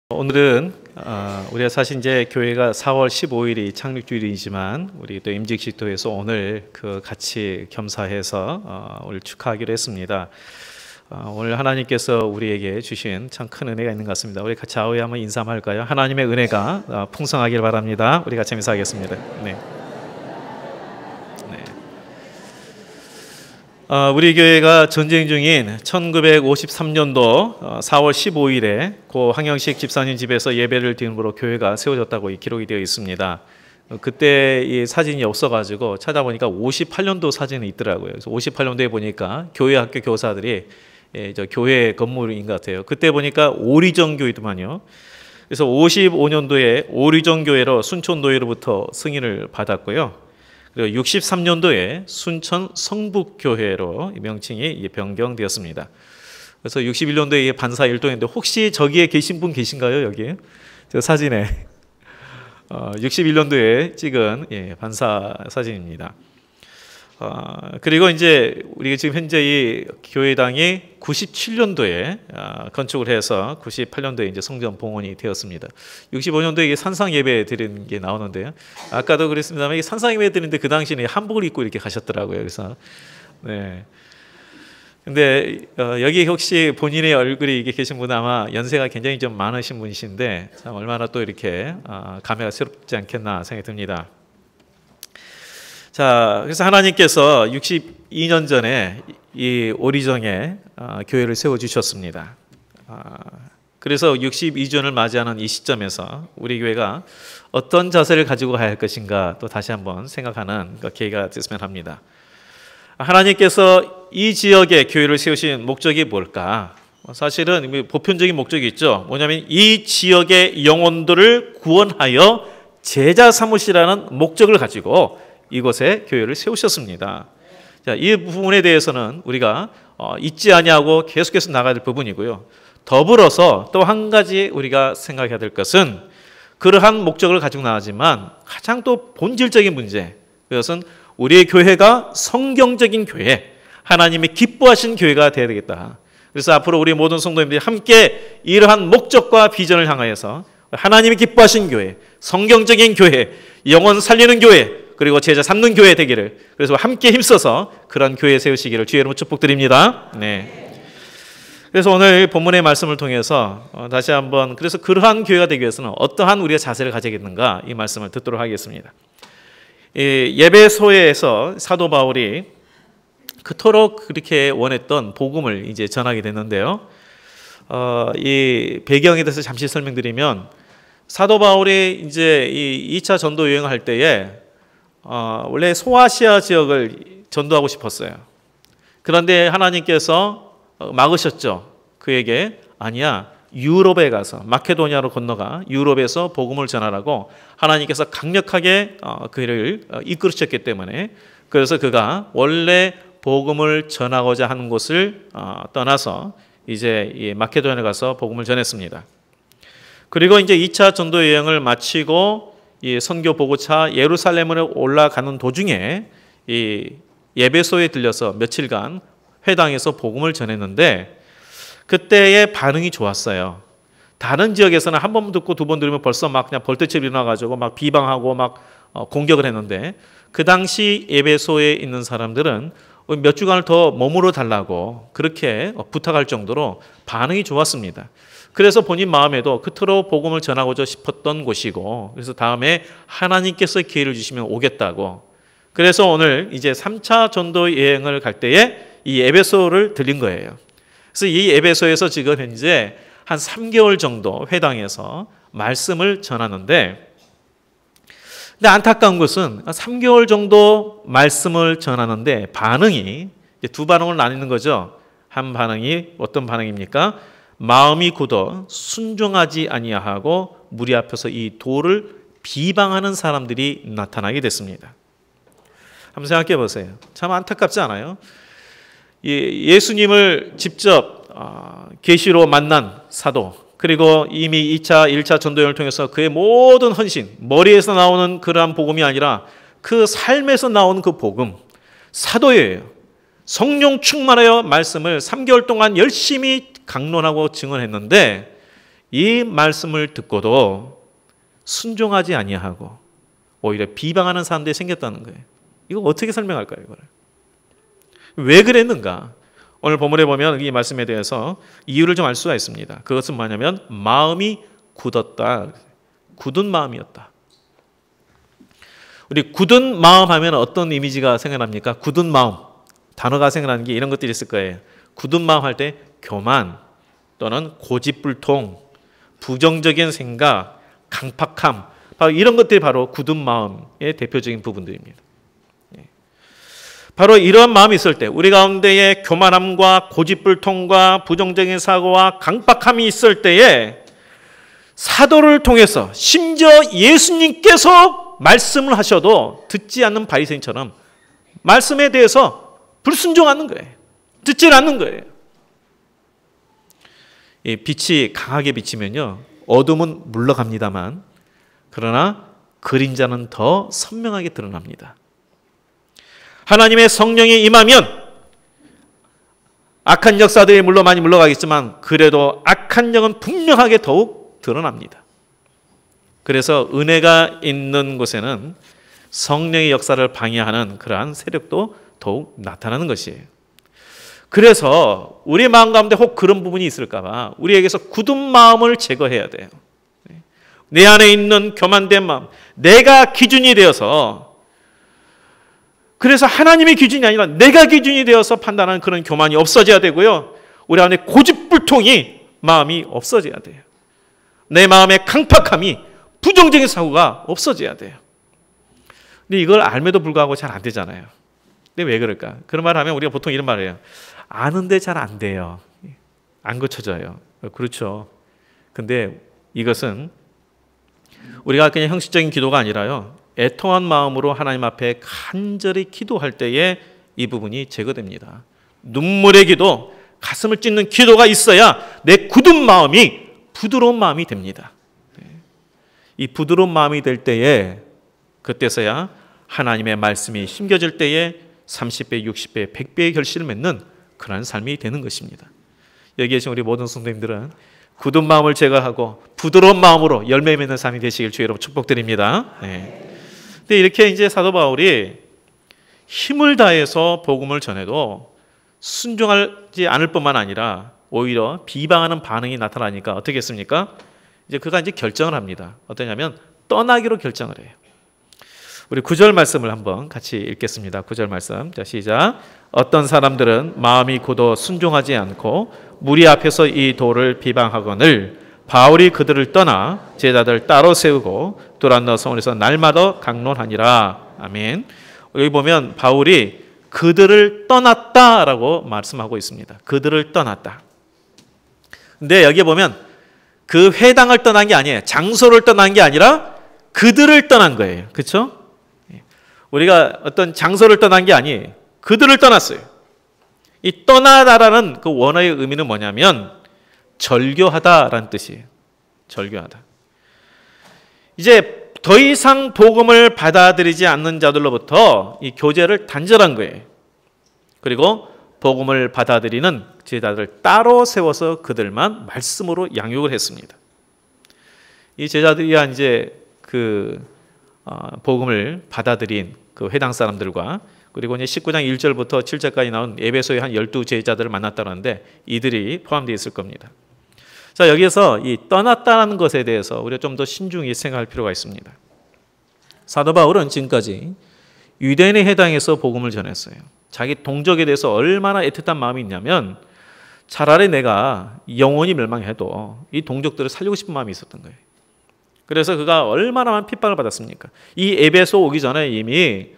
오늘은 우리가 사실 이제 교회가 4월 15일이 창립주일이지만 우리 또 임직식도에서 오늘 같이 겸사해서 오늘 축하하기로 했습니다. 오늘 하나님께서 우리에게 주신 참 큰 은혜가 있는 것 같습니다. 우리 같이 아우에 한번 인사 한번 할까요? 하나님의 은혜가 풍성하길 바랍니다. 우리 같이 인사하겠습니다. 네. 우리 교회가 전쟁 중인 1953년도 4월 15일에 고 황영식 집사님 집에서 예배를 드림으로 교회가 세워졌다고 기록이 되어 있습니다. 그때 이 사진이 없어가지고 찾아보니까 58년도 사진이 있더라고요. 그래서 58년도에 보니까 교회 학교 교사들이 저 교회 건물인 것 같아요. 그때 보니까 오리정 교회더만요. 그래서 55년도에 오리정 교회로 순천노회로부터 승인을 받았고요. 그리고 63년도에 순천 성북교회로 명칭이 변경되었습니다. 그래서 61년도에 반사 일동인데 혹시 저기에 계신 분 계신가요? 여기 저 사진에 61년도에 찍은 반사 사진입니다. 그리고 이제 우리가 지금 현재 이 교회당이 97년도에 건축을 해서 98년도에 이제 성전 봉헌이 되었습니다. 65년도에 이게 산상 예배 드리는 게 나오는데요. 아까도 그랬습니다만 산상 예배 드리는데 그 당시에 한복을 입고 이렇게 가셨더라고요. 그래서 네. 근데 여기 혹시 본인의 얼굴이 이게 계신 분은 아마 연세가 굉장히 좀 많으신 분이신데 참 얼마나 또 이렇게 감회가 새롭지 않겠나 생각이 듭니다. 자, 그래서 하나님께서 62년 전에 이 오리정에 교회를 세워주셨습니다. 그래서 62주년을 맞이하는 이 시점에서 우리 교회가 어떤 자세를 가지고 가야 할 것인가 또 다시 한번 생각하는 계기가 됐으면 합니다. 하나님께서 이 지역에 교회를 세우신 목적이 뭘까? 사실은 보편적인 목적이 있죠. 뭐냐면 이 지역의 영혼들을 구원하여 제자 삼으시라는 목적을 가지고 이곳에 교회를 세우셨습니다. 자, 이 부분에 대해서는 우리가 잊지 아니하고 계속해서 나가야 될 부분이고요. 더불어서 또 한 가지 우리가 생각해야 될 것은 그러한 목적을 가지고 나가지만 가장 또 본질적인 문제, 그것은 우리의 교회가 성경적인 교회, 하나님이 기뻐하신 교회가 되어야 되겠다. 그래서 앞으로 우리 모든 성도님들이 함께 이러한 목적과 비전을 향하여서 하나님이 기뻐하신 교회, 성경적인 교회, 영혼 살리는 교회, 그리고 제자 삼는 교회 되기를, 그래서 함께 힘써서 그런 교회 세우시기를 주의 이름으로 축복드립니다. 네. 그래서 오늘 본문의 말씀을 통해서 다시 한번 그래서 그러한 교회가 되기 위해서는 어떠한 우리가 자세를 가져야겠는가 이 말씀을 듣도록 하겠습니다. 예배소에서 사도 바울이 그토록 그렇게 원했던 복음을 이제 전하게 됐는데요. 이 배경에 대해서 잠시 설명드리면 사도 바울이 이제 이 2차 전도 여행을 할 때에 원래 소아시아 지역을 전도하고 싶었어요. 그런데 하나님께서 막으셨죠. 그에게 아니야, 유럽에 가서 마케도니아로 건너가 유럽에서 복음을 전하라고 하나님께서 강력하게 그를 이끌으셨기 때문에, 그래서 그가 원래 복음을 전하고자 하는 곳을 떠나서 이제 마케도니아에 가서 복음을 전했습니다. 그리고 이제 2차 전도 여행을 마치고 이 선교 보고차 예루살렘으로 올라가는 도중에 이 예배소에 들려서 며칠간 회당에서 복음을 전했는데 그때의 반응이 좋았어요. 다른 지역에서는 한 번 듣고 두 번 들으면 벌써 막 그냥 벌떼처럼 일어나가지고 막 비방하고 막 공격을 했는데 그 당시 예배소에 있는 사람들은 몇 주간을 더 머물러 달라고 그렇게 부탁할 정도로 반응이 좋았습니다. 그래서 본인 마음에도 그토록 복음을 전하고자 싶었던 곳이고, 그래서 다음에 하나님께서 기회를 주시면 오겠다고. 그래서 오늘 이제 3차 전도 여행을 갈 때에 이 에베소를 들린 거예요. 그래서 이 에베소에서 지금 현재 한 3개월 정도 회당에서 말씀을 전하는데, 근데 안타까운 것은 3개월 정도 말씀을 전하는데 반응이 두 반응을 나뉘는 거죠. 한 반응이 어떤 반응입니까? 마음이 굳어 순종하지 아니하고 무리 앞에서 이 도를 비방하는 사람들이 나타나게 됐습니다. 한번 생각해 보세요. 참 안타깝지 않아요? 예수님을 직접 계시로 만난 사도, 그리고 이미 2차, 1차 전도여행을 통해서 그의 모든 헌신, 머리에서 나오는 그러한 복음이 아니라 그 삶에서 나오는 그 복음, 사도예요. 성령 충만하여 말씀을 3개월 동안 열심히 강론하고 증언했는데 이 말씀을 듣고도 순종하지 아니하고 오히려 비방하는 사람들이 생겼다는 거예요. 이거 어떻게 설명할까요? 이거를 왜 그랬는가? 오늘 본문에 보면 이 말씀에 대해서 이유를 좀 알 수가 있습니다. 그것은 뭐냐면 마음이 굳었다. 굳은 마음이었다. 우리 굳은 마음 하면 어떤 이미지가 생각납니까? 굳은 마음. 단어가 생각나는 게 이런 것들이 있을 거예요. 굳은 마음 할 때 교만 또는 고집불통, 부정적인 생각, 강팍함, 바로 이런 것들이 바로 굳은 마음의 대표적인 부분들입니다. 바로 이러한 마음이 있을 때 우리 가운데에 교만함과 고집불통과 부정적인 사고와 강팍함이 있을 때에 사도를 통해서 심지어 예수님께서 말씀을 하셔도 듣지 않는 바리새인처럼 말씀에 대해서 불순종하는 거예요. 듣지 않는 거예요. 이 빛이 강하게 비치면요 어둠은 물러갑니다만 그러나 그림자는 더 선명하게 드러납니다. 하나님의 성령이 임하면 악한 역사들이 물론 많이 물러가겠지만 그래도 악한 영은 분명하게 더욱 드러납니다. 그래서 은혜가 있는 곳에는 성령의 역사를 방해하는 그러한 세력도 더욱 나타나는 것이에요. 그래서 우리 마음 가운데 혹 그런 부분이 있을까 봐 우리에게서 굳은 마음을 제거해야 돼요. 내 안에 있는 교만된 마음, 내가 기준이 되어서 그래서 하나님의 기준이 아니라 내가 기준이 되어서 판단하는 그런 교만이 없어져야 되고요. 우리 안에 고집불통이 마음이 없어져야 돼요. 내 마음의 강팍함이 부정적인 사고가 없어져야 돼요. 근데 이걸 알면도 불구하고 잘 안 되잖아요. 근데 왜 그럴까? 그런 말 하면 우리가 보통 이런 말을 해요. 아는데 잘 안 돼요. 안 고쳐져요. 그렇죠. 근데 이것은 우리가 그냥 형식적인 기도가 아니라요. 애통한 마음으로 하나님 앞에 간절히 기도할 때에 이 부분이 제거됩니다. 눈물의 기도, 가슴을 찢는 기도가 있어야 내 굳은 마음이 부드러운 마음이 됩니다. 이 부드러운 마음이 될 때에 그때서야 하나님의 말씀이 심겨질 때에 30배, 60배, 100배의 결실을 맺는 그런 삶이 되는 것입니다. 여기 계신 우리 모든 성도님들은 굳은 마음을 제거하고 부드러운 마음으로 열매 맺는 삶이 되시길 주의 이름으로 축복드립니다. 네. 근데 이렇게 이제 사도 바울이 힘을 다해서 복음을 전해도 순종하지 않을 뿐만 아니라 오히려 비방하는 반응이 나타나니까 어떻게 했습니까? 이제 그가 이제 결정을 합니다. 어떠냐면 떠나기로 결정을 해요. 우리 9절 말씀을 한번 같이 읽겠습니다. 9절 말씀. 자, 시작. 어떤 사람들은 마음이 굳어 순종하지 않고 무리 앞에서 이 도를 비방하거늘 바울이 그들을 떠나 제자들 따로 세우고 두란노 성원에서 날마다 강론하니라. 아멘. 여기 보면 바울이 그들을 떠났다라고 말씀하고 있습니다. 그들을 떠났다. 근데 여기 보면 그 회당을 떠난 게 아니에요. 장소를 떠난 게 아니라 그들을 떠난 거예요. 그렇죠? 우리가 어떤 장소를 떠난 게 아니에요. 그들을 떠났어요. 이 떠나다라는 그 원어의 의미는 뭐냐면 절교하다라는 뜻이에요. 절교하다. 이제 더 이상 복음을 받아들이지 않는 자들로부터 이 교제를 단절한 거예요. 그리고 복음을 받아들이는 제자들을 따로 세워서 그들만 말씀으로 양육을 했습니다. 이 제자들이야 이제 그 복음을 받아들인 그 회당 사람들과 그리고 이제 19장 1절부터 7절까지 나온 에베소의 한 12제자들을 만났다는데 이들이 포함되어 있을 겁니다. 자, 여기에서 이 떠났다는 것에 대해서 우리가 좀 더 신중히 생각할 필요가 있습니다. 사도 바울은 지금까지 유대인의 회당에서 복음을 전했어요. 자기 동족에 대해서 얼마나 애틋한 마음이 있냐면 차라리 내가 영원히 멸망해도 이 동족들을 살리고 싶은 마음이 있었던 거예요. 그래서 그가 얼마나 많은 핍박을 받았습니까? 이 에베소 오기 전에 이미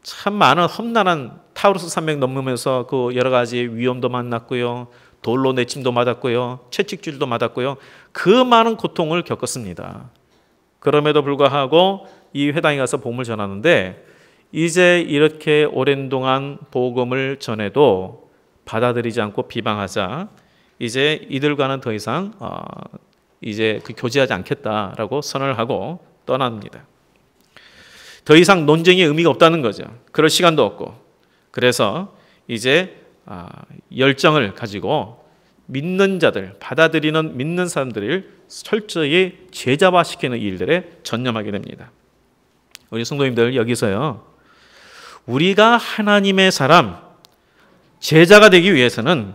참 많은 험난한 타우루스 산맥 넘으면서 그 여러 가지 위험도 만났고요. 돌로 내침도 맞았고요. 채찍질도 맞았고요. 그 많은 고통을 겪었습니다. 그럼에도 불구하고 이 회당에 가서 복음을 전하는데 이제 이렇게 오랜 동안 복음을 전해도 받아들이지 않고 비방하자 이제 이들과는 더 이상 이제 그 교제하지 않겠다라고 선언을 하고 떠납니다. 더 이상 논쟁의 의미가 없다는 거죠. 그럴 시간도 없고. 그래서 이제 열정을 가지고 믿는 자들, 받아들이는 믿는 사람들을 철저히 제자화시키는 일들에 전념하게 됩니다. 우리 성도님들 여기서요, 우리가 하나님의 사람, 제자가 되기 위해서는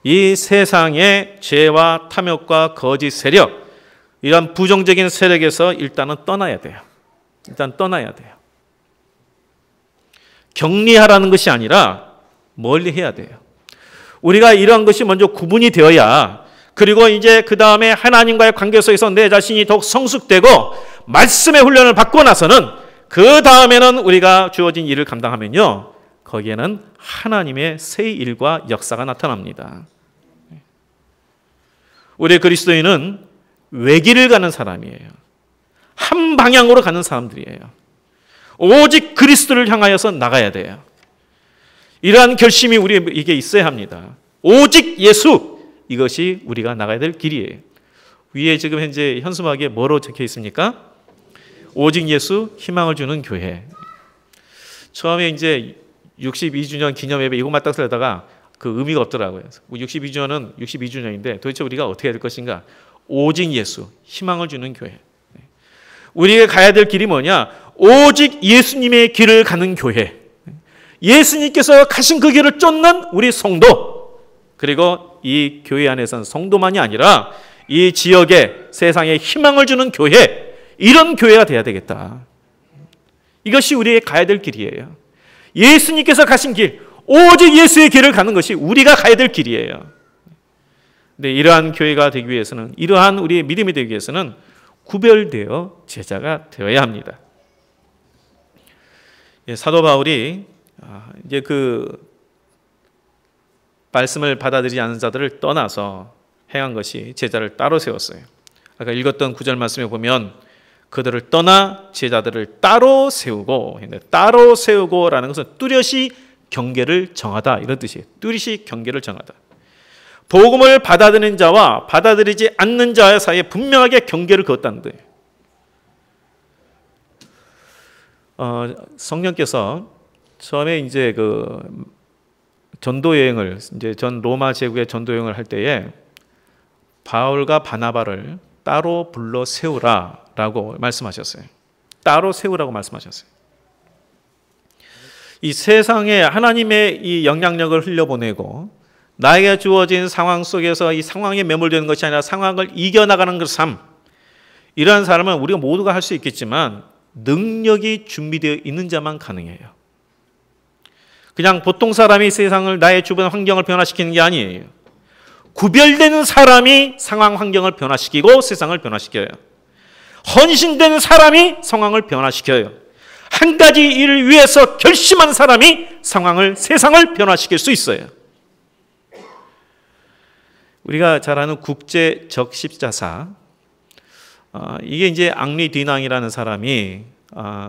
이 세상의 죄와 탐욕과 거짓 세력, 이런 부정적인 세력에서 일단은 떠나야 돼요. 일단 떠나야 돼요. 격리하라는 것이 아니라 멀리 해야 돼요. 우리가 이러한 것이 먼저 구분이 되어야, 그리고 이제 그 다음에 하나님과의 관계 속에서 내 자신이 더욱 성숙되고 말씀의 훈련을 받고 나서는 그 다음에는 우리가 주어진 일을 감당하면요, 거기에는 하나님의 새 일과 역사가 나타납니다. 우리 그리스도인은 외길을 가는 사람이에요. 한 방향으로 가는 사람들이에요. 오직 그리스도를 향하여서 나가야 돼요. 이러한 결심이 우리에게 있어야 합니다. 오직 예수, 이것이 우리가 나가야 될 길이에요. 위에 지금 현재 현수막에 뭐로 적혀 있습니까? 오직 예수, 희망을 주는 교회. 처음에 이제 62주년 기념 예배 이것만 딱 쓰려다가 그 의미가 없더라고요. 62주년은 62주년인데 도대체 우리가 어떻게 해야 될 것인가? 오직 예수, 희망을 주는 교회. 우리가 가야 될 길이 뭐냐? 오직 예수님의 길을 가는 교회. 예수님께서 가신 그 길을 쫓는 우리 성도, 그리고 이 교회 안에서는 성도만이 아니라 이 지역에 세상에 희망을 주는 교회, 이런 교회가 돼야 되겠다. 이것이 우리의 가야 될 길이에요. 예수님께서 가신 길, 오직 예수의 길을 가는 것이 우리가 가야 될 길이에요. 근데 이러한 교회가 되기 위해서는, 이러한 우리의 믿음이 되기 위해서는 구별되어 제자가 되어야 합니다. 사도 바울이 이제 그 말씀을 받아들이지 않는 자들을 떠나서 행한 것이 제자를 따로 세웠어요. 아까 읽었던 9절 말씀에 보면 그들을 떠나 제자들을 따로 세우고, 따로 세우고라는 것은 뚜렷이 경계를 정하다, 이런 뜻이에요. 뚜렷이 경계를 정하다. 복음을 받아들이는 자와 받아들이지 않는 자 사이에 분명하게 경계를 그었다는 거예요. 성령께서 처음에 이제 그 전도 여행을, 이제 전 로마 제국의 전도 여행을 할 때에 바울과 바나바를 따로 불러 세우라라고 말씀하셨어요. 따로 세우라고 말씀하셨어요. 이 세상에 하나님의 이 영향력을 흘려보내고 나에게 주어진 상황 속에서 이 상황에 매몰되는 것이 아니라 상황을 이겨나가는 그 삶, 이러한 사람은 우리가 모두가 할 수 있겠지만 능력이 준비되어 있는 자만 가능해요. 그냥 보통 사람이 세상을, 나의 주변 환경을 변화시키는 게 아니에요. 구별되는 사람이 상황 환경을 변화시키고 세상을 변화시켜요. 헌신되는 사람이 상황을 변화시켜요. 한 가지 일을 위해서 결심한 사람이 세상을 변화시킬 수 있어요. 우리가 잘 아는 국제 적십자사, 이게 이제 앙리 디낭이라는 사람이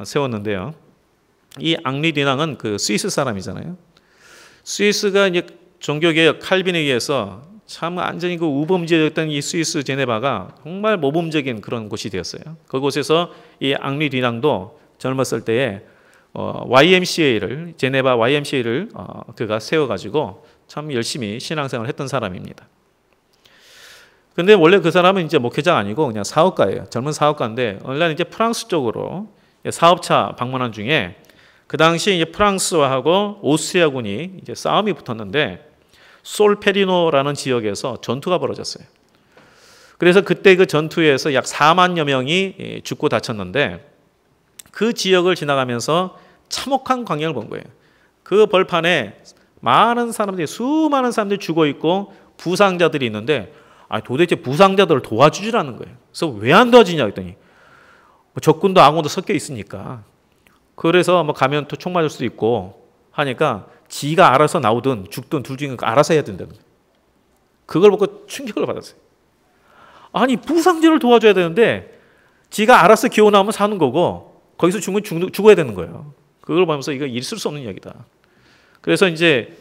세웠는데요. 이 앙리 디낭은 그 스위스 사람이잖아요. 스위스가 이제 종교개혁 칼빈에 의해서 참 완전히 그 우범지였던 이 스위스 제네바가 정말 모범적인 그런 곳이 되었어요. 그곳에서 이 앙리 디낭도 젊었을 때에 YMCA를, 제네바 YMCA를 그가 세워가지고 참 열심히 신앙생활을 했던 사람입니다. 근데 원래 그 사람은 이제 목회자가 아니고 그냥 사업가예요. 젊은 사업가인데 어느 날 이제 프랑스 쪽으로 사업차 방문한 중에 그 당시 이제 프랑스하고 오스트리아군이 이제 싸움이 붙었는데 솔페리노라는 지역에서 전투가 벌어졌어요. 그래서 그때 그 전투에서 약 4만여 명이 죽고 다쳤는데 그 지역을 지나가면서 참혹한 광경을 본 거예요. 그 벌판에 수많은 사람들이 죽어 있고 부상자들이 있는데 도대체 부상자들을 도와주지라는 거예요. 그래서 왜 안 도와주냐 했더니 적군도 아군도 섞여 있으니까. 그래서 가면 또 총 맞을 수도 있고 하니까 지가 알아서 나오든 죽든 둘 중에 알아서 해야 된다는 거예요. 그걸 보고 충격을 받았어요. 아니 부상자를 도와줘야 되는데 지가 알아서 기어 나오면 사는 거고 거기서 죽어야 되는 거예요. 그걸 보면서 이거 있을 수 없는 이야기다. 그래서 이제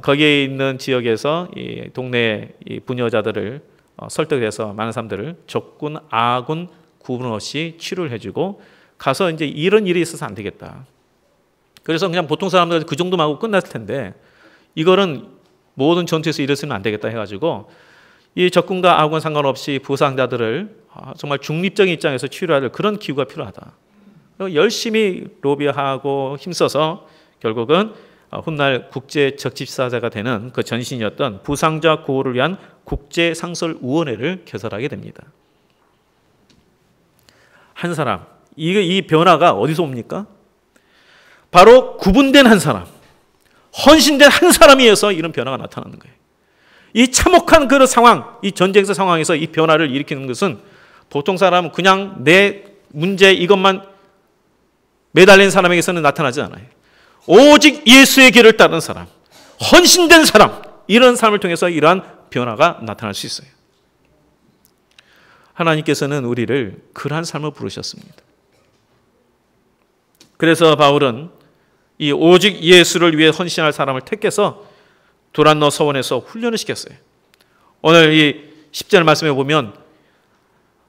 거기에 있는 지역에서 이 동네 이 부녀자들을 설득해서 많은 사람들을 적군, 아군 구분 없이 치료를 해주고 가서 이제 이런 일이 있어서 안 되겠다. 그래서 그냥 보통 사람들 그 정도만 하고 끝났을 텐데 이거는 모든 전투에서 이래서는 안 되겠다 해가지고 이 적군과 아군 상관없이 부상자들을 정말 중립적인 입장에서 치료할 그런 기구가 필요하다. 열심히 로비하고 힘써서 결국은 훗날 국제 적집사자가 되는 그 전신이었던 부상자 구호를 위한 국제상설위원회를 개설하게 됩니다. 한 사람, 이 변화가 어디서 옵니까? 바로 구분된 한 사람, 헌신된 한 사람에 의해서 이런 변화가 나타나는 거예요. 이 참혹한 그 상황, 이 전쟁사 상황에서 이 변화를 일으키는 것은 보통 사람은 그냥 내 문제 이것만 매달린 사람에게서는 나타나지 않아요. 오직 예수의 길을 따르는 사람, 헌신된 사람, 이런 삶을 통해서 이러한 변화가 나타날 수 있어요. 하나님께서는 우리를 그러한 삶을 부르셨습니다. 그래서 바울은 이 오직 예수를 위해 헌신할 사람을 택해서 두란노 서원에서 훈련을 시켰어요. 오늘 이 10절 말씀에 보면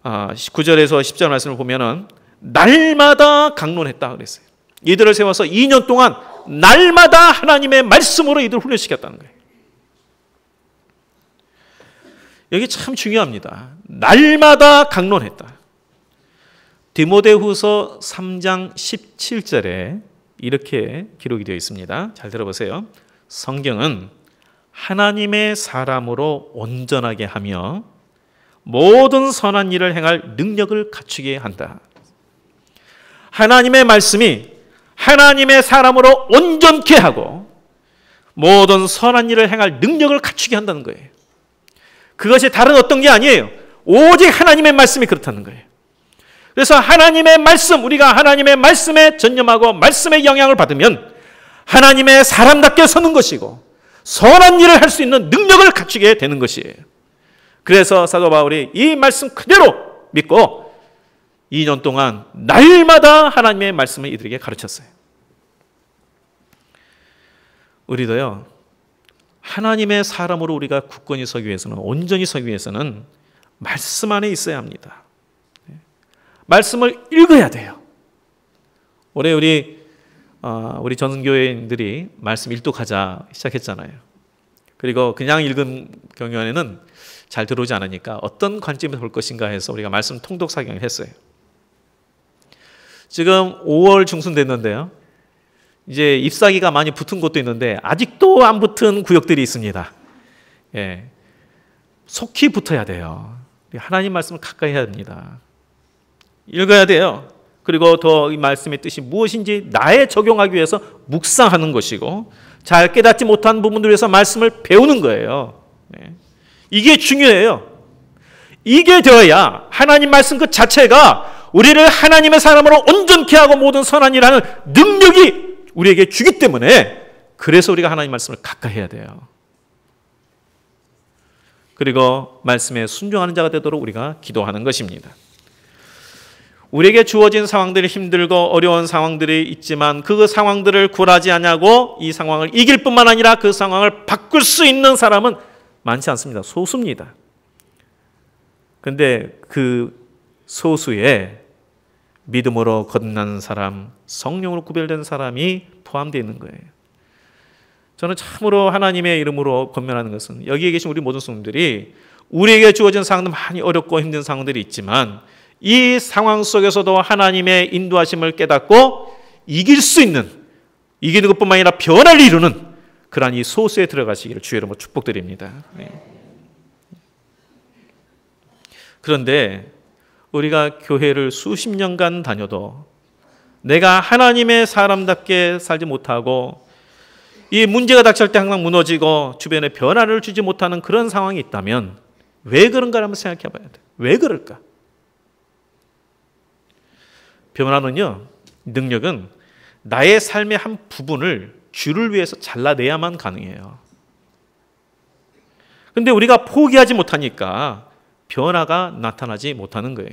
9절에서 10절 말씀을 보면은 날마다 강론했다 그랬어요. 이들을 세워서 2년 동안 날마다 하나님의 말씀으로 이들을 훈련시켰다는 거예요. 여기 참 중요합니다. 날마다 강론했다. 디모데후서 3장 17절에 이렇게 기록이 되어 있습니다. 잘 들어보세요. 성경은 하나님의 사람으로 온전하게 하며 모든 선한 일을 행할 능력을 갖추게 한다. 하나님의 말씀이 하나님의 사람으로 온전케 하고 모든 선한 일을 행할 능력을 갖추게 한다는 거예요. 그것이 다른 어떤 게 아니에요. 오직 하나님의 말씀이 그렇다는 거예요. 그래서 하나님의 말씀, 우리가 하나님의 말씀에 전념하고 말씀의 영향을 받으면 하나님의 사람답게 서는 것이고 선한 일을 할 수 있는 능력을 갖추게 되는 것이에요. 그래서 사도 바울이 이 말씀 그대로 믿고 2년 동안 날마다 하나님의 말씀을 이들에게 가르쳤어요. 우리도요, 하나님의 사람으로 우리가 굳건히 서기 위해서는, 온전히 서기 위해서는 말씀 안에 있어야 합니다. 말씀을 읽어야 돼요. 올해 우리 전교회인들이 말씀 일독하자 시작했잖아요. 그리고 그냥 읽은 경우에는 잘 들어오지 않으니까 어떤 관점에서 볼 것인가 해서 우리가 말씀 통독 사경을 했어요. 지금 5월 중순 됐는데요. 이제 잎사귀가 많이 붙은 곳도 있는데 아직도 안 붙은 구역들이 있습니다. 예. 속히 붙어야 돼요. 하나님 말씀을 가까이 해야 됩니다. 읽어야 돼요. 그리고 더 이 말씀의 뜻이 무엇인지 나에 적용하기 위해서 묵상하는 것이고 잘 깨닫지 못한 부분들을 위해서 말씀을 배우는 거예요. 네. 이게 중요해요. 이게 되어야 하나님 말씀 그 자체가 우리를 하나님의 사람으로 온전케 하고 모든 선한 일을 하는 능력이 우리에게 주기 때문에 그래서 우리가 하나님 말씀을 가까이 해야 돼요. 그리고 말씀에 순종하는 자가 되도록 우리가 기도하는 것입니다. 우리에게 주어진 상황들이 힘들고 어려운 상황들이 있지만 그 상황들을 굴하지 않냐고 이 상황을 이길 뿐만 아니라 그 상황을 바꿀 수 있는 사람은 많지 않습니다. 소수입니다. 그런데 그 소수에 믿음으로 거듭나는 사람, 성령으로 구별된 사람이 포함되어 있는 거예요. 저는 참으로 하나님의 이름으로 권면하는 것은 여기에 계신 우리 모든 성도들이 우리에게 주어진 상황도 많이 어렵고 힘든 상황들이 있지만 이 상황 속에서도 하나님의 인도하심을 깨닫고 이길 수 있는, 이기는 것뿐만 아니라 변화를 이루는 그러한 이 소수에 들어가시기를 주의 이름으로 축복드립니다. 네. 그런데 우리가 교회를 수십 년간 다녀도 내가 하나님의 사람답게 살지 못하고 이 문제가 닥칠 때 항상 무너지고 주변에 변화를 주지 못하는 그런 상황이 있다면 왜 그런가 한번 생각해 봐야 돼요. 왜 그럴까? 변화는요, 능력은 나의 삶의 한 부분을 주를 위해서 잘라내야만 가능해요. 그런데 우리가 포기하지 못하니까 변화가 나타나지 못하는 거예요.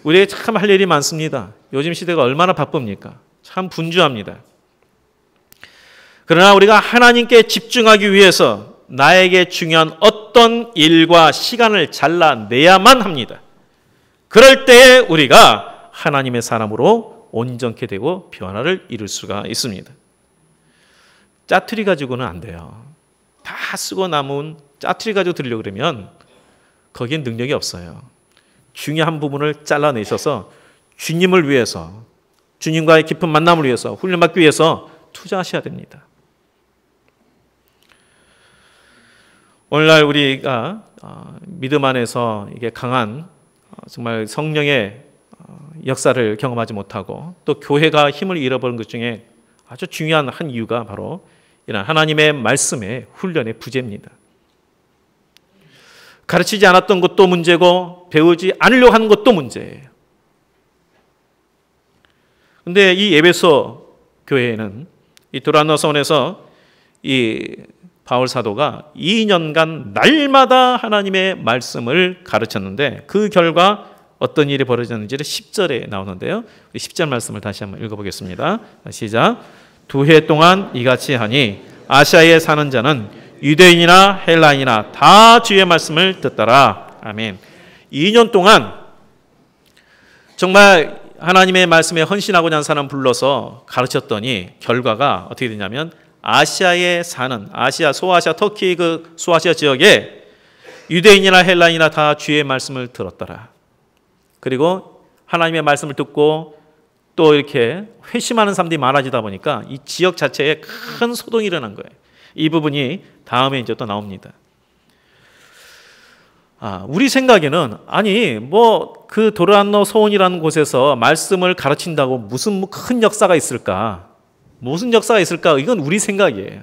우리에게 참 할 일이 많습니다. 요즘 시대가 얼마나 바쁩니까? 참 분주합니다. 그러나 우리가 하나님께 집중하기 위해서 나에게 중요한 어떤 일과 시간을 잘라내야만 합니다. 그럴 때에 우리가 하나님의 사람으로 온전케 되고 변화를 이룰 수가 있습니다. 짜투리 가지고는 안 돼요. 다 쓰고 남은 짜투리 가지고 드리려고 그러면 거기엔 능력이 없어요. 중요한 부분을 잘라내셔서 주님을 위해서, 주님과의 깊은 만남을 위해서, 훈련받기 위해서 투자하셔야 됩니다. 오늘날 우리가 믿음 안에서 이게 강한 정말 성령의 역사를 경험하지 못하고 또 교회가 힘을 잃어버린 것 중에 아주 중요한 한 이유가 바로 이런 하나님의 말씀의 훈련의 부재입니다. 가르치지 않았던 것도 문제고 배우지 않으려고 하는 것도 문제예요. 그런데 이 에베소 교회에는 이 도란노선에서 이 바울 사도가 2년간 날마다 하나님의 말씀을 가르쳤는데 그 결과 어떤 일이 벌어졌는지를 10절에 나오는데요. 10절 말씀을 다시 한번 읽어보겠습니다. 시작. 2해 동안 이같이 하니 아시아에 사는 자는 유대인이나 헬라인이나 다 주의 말씀을 듣더라. 아멘. 2년 동안 정말 하나님의 말씀에 헌신하고자 하는 사람 불러서 가르쳤더니 결과가 어떻게 되냐면 아시아에 사는 아시아, 소아시아, 터키 그 소아시아 지역에 유대인이나 헬라인이나 다 주의 말씀을 들었더라. 그리고 하나님의 말씀을 듣고 또 이렇게 회심하는 사람들이 많아지다 보니까 이 지역 자체에 큰 소동이 일어난 거예요. 이 부분이 다음에 이제 또 나옵니다. 우리 생각에는 아니 뭐 그 도란노 소원이라는 곳에서 말씀을 가르친다고 무슨 큰 역사가 있을까? 무슨 역사가 있을까? 이건 우리 생각이에요.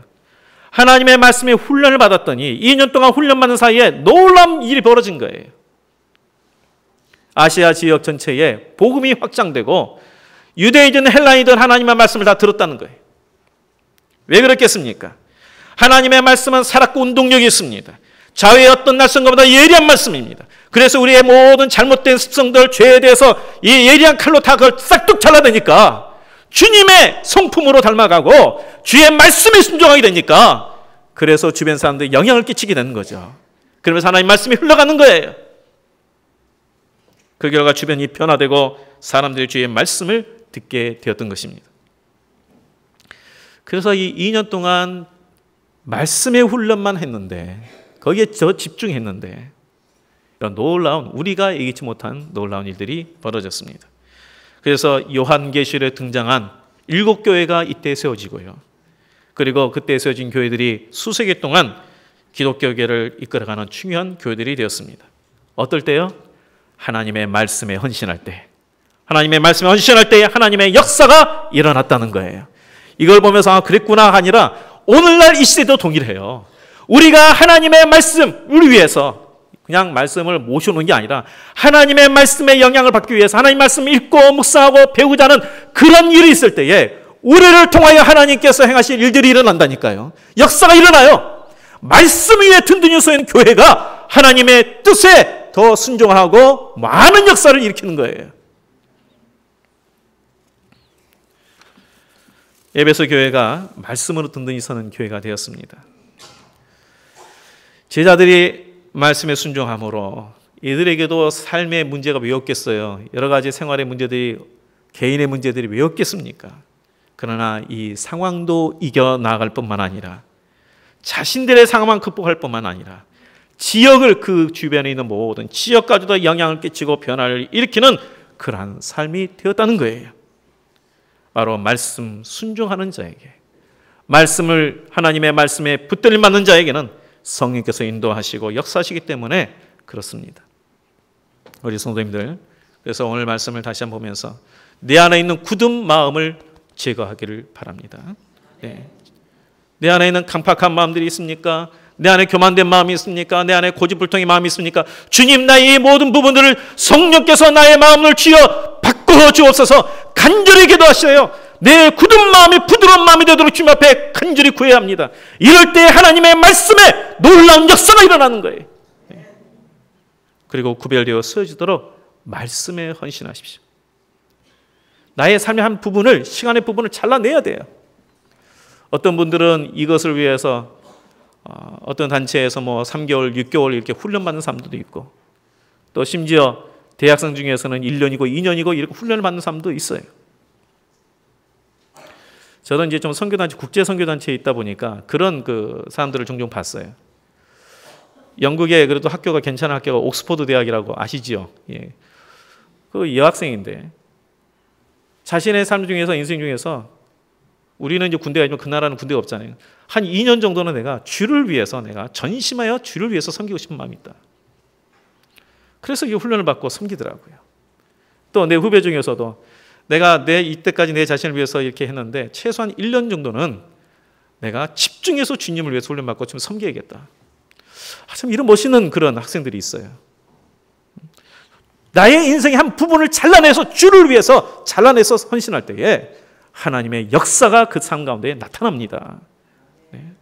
하나님의 말씀에 훈련을 받았더니 2년 동안 훈련받는 사이에 놀라운 일이 벌어진 거예요. 아시아 지역 전체에 복음이 확장되고 유대인이든 헬라인이든 하나님의 말씀을 다 들었다는 거예요. 왜 그렇겠습니까? 하나님의 말씀은 살았고 운동력이 있습니다. 좌우의 어떤 날선과보다 예리한 말씀입니다. 그래서 우리의 모든 잘못된 습성들, 죄에 대해서 이 예리한 칼로 다 그걸 싹둑 잘라내니까 주님의 성품으로 닮아가고 주의 말씀에 순종하게 되니까 그래서 주변 사람들이 영향을 끼치게 되는 거죠. 그러면서 하나님 말씀이 흘러가는 거예요. 그 결과 주변이 변화되고 사람들이 주의 말씀을 듣게 되었던 것입니다. 그래서 이 2년 동안 말씀의 훈련만 했는데 거기에 집중했는데 이런 놀라운 우리가 예기치 못한 놀라운 일들이 벌어졌습니다. 그래서 요한계시록에 등장한 7교회가 이때 세워지고요. 그리고 그때 세워진 교회들이 수세 기 동안 기독교계를 이끌어가는 중요한 교회들이 되었습니다. 어떨 때요? 하나님의 말씀에 헌신할 때. 하나님의 말씀에 헌신할 때에 하나님의 역사가 일어났다는 거예요. 이걸 보면서 그랬구나 아니라 오늘날 이 시대도 동일해요. 우리가 하나님의 말씀을 위해서 그냥 말씀을 모셔놓은 게 아니라 하나님의 말씀의 영향을 받기 위해서 하나님 말씀을 읽고 묵상하고 배우자는 그런 일이 있을 때에 우리를 통하여 하나님께서 행하실 일들이 일어난다니까요. 역사가 일어나요. 말씀 위에 든든히 서 있는 교회가 하나님의 뜻에 더 순종하고 많은 역사를 일으키는 거예요. 에베소 교회가 말씀으로 든든히 서는 교회가 되었습니다. 제자들이 말씀에 순종함으로 이들에게도 삶의 문제가 왜 없겠어요? 여러 가지 생활의 문제들이 개인의 문제들이 왜 없겠습니까? 그러나 이 상황도 이겨나갈 뿐만 아니라 자신들의 상황만 극복할 뿐만 아니라 지역을 그 주변에 있는 모든 지역까지도 영향을 끼치고 변화를 일으키는 그러한 삶이 되었다는 거예요. 바로 말씀 순종하는 자에게 말씀을 하나님의 말씀에 붙들림 맞는 자에게는 성령께서 인도하시고 역사하시기 때문에 그렇습니다. 우리 성도님들 그래서 오늘 말씀을 다시 한번 보면서 내 안에 있는 굳은 마음을 제거하기를 바랍니다. 네. 내 안에 있는 강팍한 마음들이 있습니까? 내 안에 교만된 마음이 있습니까? 내 안에 고집불통의 마음이 있습니까? 주님 나의 이 모든 부분들을 성령께서 나의 마음을 쥐어 바꾸어 주옵소서. 간절히 기도하셔요. 내 굳은 마음이 부드러운 마음이 되도록 주님 앞에 간절히 구해야 합니다. 이럴 때 하나님의 말씀에 놀라운 역사가 일어나는 거예요. 그리고 구별되어 쓰여지도록 말씀에 헌신하십시오. 나의 삶의 한 부분을 시간의 부분을 잘라내야 돼요. 어떤 분들은 이것을 위해서 어떤 단체에서 3개월, 6개월 이렇게 훈련받는 사람들도 있고 또 심지어 대학생 중에서는 1년이고 2년이고 이렇게 훈련을 받는 사람도 있어요. 저도 이제 좀 선교단체, 국제 선교단체에 있다 보니까 그런 그 사람들을 종종 봤어요. 영국에 그래도 학교가 괜찮은 학교가 옥스퍼드 대학이라고 아시지요? 예. 그 여학생인데 자신의 삶 중에서 인생 중에서 우리는 이제 군대가 있지만 그 나라는 군대가 없잖아요. 한 2년 정도는 내가 주를 위해서 내가 전심하여 주를 위해서 섬기고 싶은 마음이 있다. 그래서 이 훈련을 받고 섬기더라고요. 또 내 후배 중에서도 내가 이때까지 내 자신을 위해서 이렇게 했는데 최소한 1년 정도는 내가 집중해서 주님을 위해서 훈련받고 좀 섬겨야겠다. 참 이런 멋있는 그런 학생들이 있어요. 나의 인생의 한 부분을 잘라내서 주를 위해서 잘라내서 헌신할 때에 하나님의 역사가 그 삶 가운데 나타납니다. 네.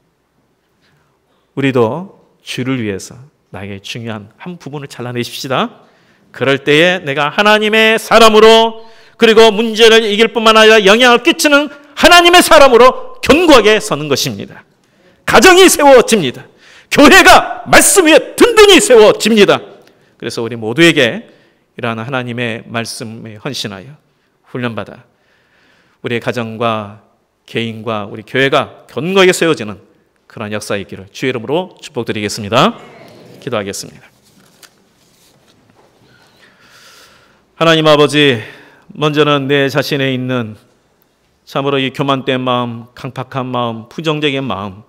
우리도 주를 위해서 나에게 중요한 한 부분을 잘라내십시다. 그럴 때에 내가 하나님의 사람으로 그리고 문제를 이길 뿐만 아니라 영향을 끼치는 하나님의 사람으로 견고하게 서는 것입니다. 가정이 세워집니다. 교회가 말씀 위에 든든히 세워집니다. 그래서 우리 모두에게 이러한 하나님의 말씀에 헌신하여 훈련받아 우리의 가정과 개인과 우리 교회가 견고하게 세워지는 그런 역사의 길을 주의 이름으로 축복드리겠습니다. 기도하겠습니다. 하나님 아버지, 먼저는 내 자신에 있는 참으로 이 교만된 마음, 강팍한 마음, 부정적인 마음,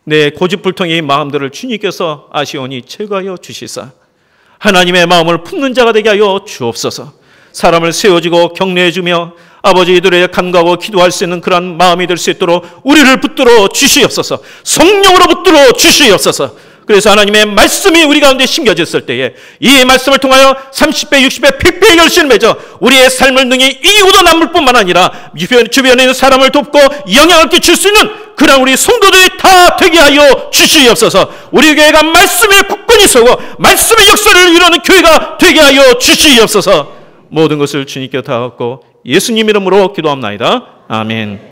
내 고집불통의 마음들을 주님께서 아시오니 제거하여 주시사 하나님의 마음을 품는 자가 되게 하여 주옵소서. 사람을 세워주고 격려해주며 아버지 이들에게 간구하고 기도할 수 있는 그런 마음이 될 수 있도록 우리를 붙들어 주시옵소서. 성령으로 붙들어 주시옵소서. 그래서 하나님의 말씀이 우리 가운데 심겨졌을 때에 이 말씀을 통하여 30배, 60배, 100배의 결실을 맺어 우리의 삶을 능히 이기고도 남을 뿐만 아니라 주변에 있는 사람을 돕고 영향을 끼칠 수 있는 그런 우리 성도들이 다 되게 하여 주시옵소서. 우리 교회가 말씀에 굳건히 서고 말씀의 역사를 이루는 교회가 되게 하여 주시옵소서. 모든 것을 주님께 다 갖고 예수님 이름으로 기도합나이다. 아멘.